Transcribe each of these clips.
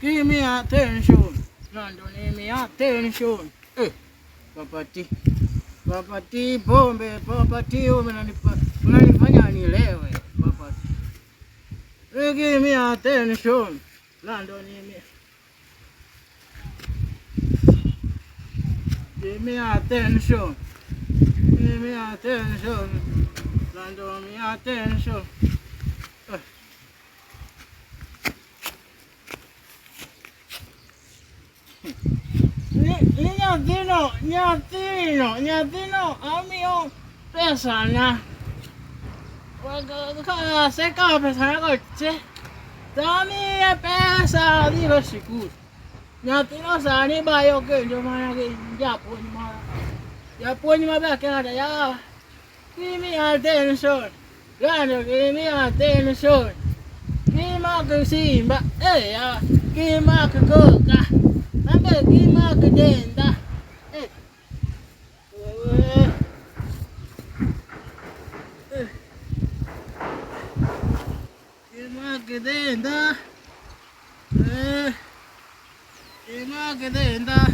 Give me attention. Lando, give me attention. Papati. Papati bombe, papati unanifanya nilewe. Papati. Give me attention. Lando, give me attention. Give me attention. Lando, give me attention. Nyatino, amigo, pesa na. Seca pesa na coche. Dami pesa, digo seguro. Nyatino sani bayo que yo mana que ya pon ma que nada ya. Give me attention. Grande, give me attention. Give me que simba, ya. Give me que coca. Anda, give me que denda. Denda.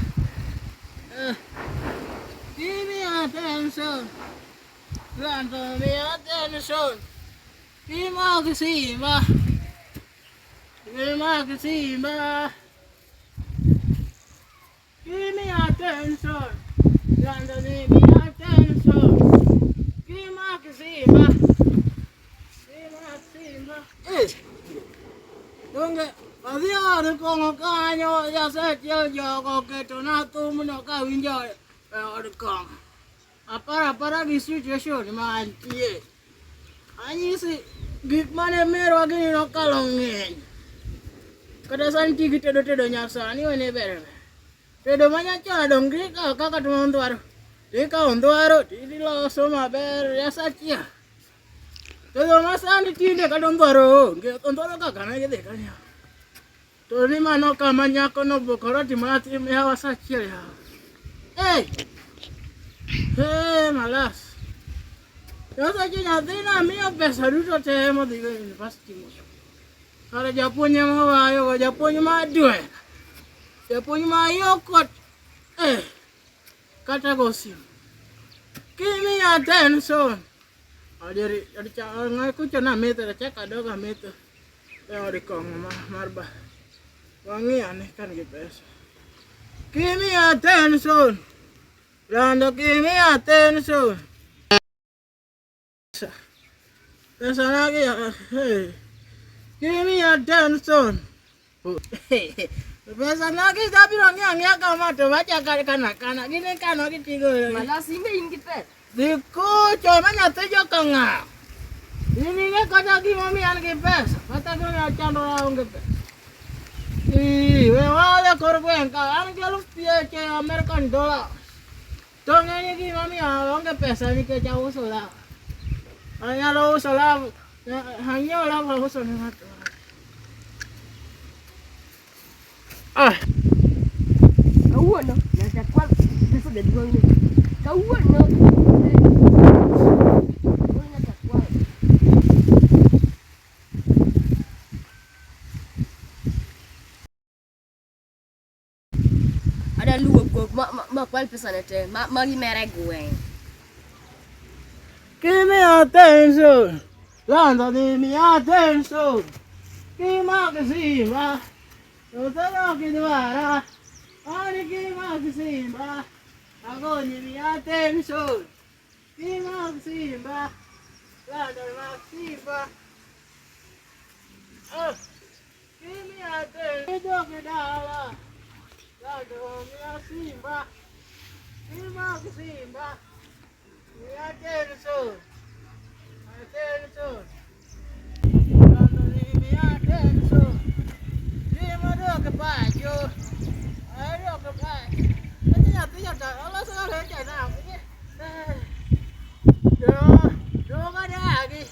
Give me attention. Grande, me attention. Give me que simba. Give me que simba. Give me attention. Grande, give me attention. Give me que simba. Give me simba. Donge, adiós con caño, ya sé yo que tú no tú no cabinjo con. Para di situation man tie. Ani si gig mane mero agini no kalongin. Kada santi kita do nyasa ni wene ber. Tedo manya cha dong gig ka tu ondoaro. Dika ondoaro di lo soma ber ya sacia. Todo masa ni tinde ka ondoaro, ke ondoaro ka kana ge de kanya. To ni mano kamanya kono bokoro di mati me hawa sacia ya. Malas. Yo saja nyadina mio pesa dulu teh mau digo pasti. Kalau Japonnya mau ayo, Japonnya madu Japonnya mau yokot. Kata gosim. Give me attention. Dari ngaku cina meter cek ada gak meter. Yang di kong marba. Wangi aneh kan GPS. Give me attention. Lando, give me attention. Pesa lagi ya. Give me attention. Pesa lagi tapi orangnya kamu tuh baca kanak gini kan lagi tiga. Malah sih main kita. Diku cuma nyata juga nggak. Ini nggak kata gimana anak pes. Kata gimana candor orang pes. Wala korban ka anak jalan piye American dollar. Dong ini gimana orang pes ini ke jauh solah. Hanya lo solah. Hanya orang bagus solah. Kau no, nanti kuat. Bisa jadi kau ini. Kau no. Ada lu mak kual pesan itu. Mari merek gue. Give me attention. Lando, give me attention. Give me attention. Totoro kidwara. Ani give me attention. Ako give me attention. Give me attention. Lando, give me attention. Ito kedala. Lando, give me attention. Give me attention. Attention. Attention. Dia mana ke baju? Ayo ke baju. Ini nyata. Allah salah jangan. Dua lagi.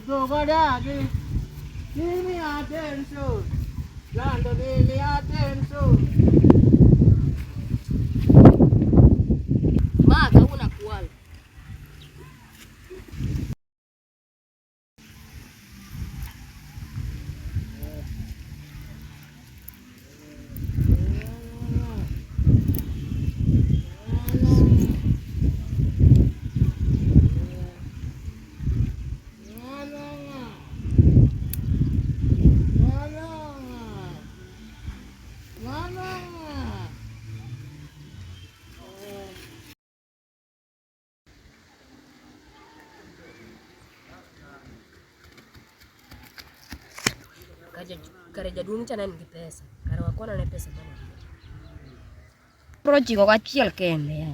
Dua lagi. Give me attention. Lando, give me attention. kare jaduong' cha ne nigi pesa. Kare wakona ne pesa mana. Pro chiko kachiel kende ya.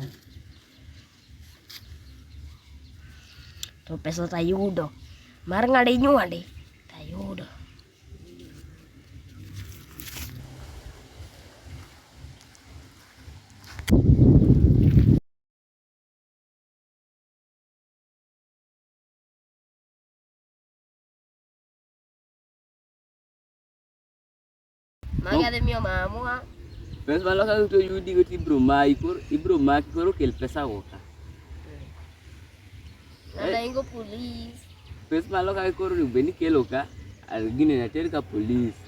To pesa tayudo. Mar ng'ade nywande tayudo. Magi adhi miyo mamwa. Pesa malo ka to yudi go ibro maki koro kel pesa go ka. Nada ingo police. Pesa malo ka koro ni beni kelo ka al gine na ter ka police.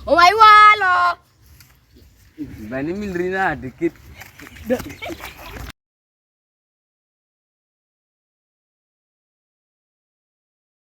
Oh my walo. Bani milrina dikit.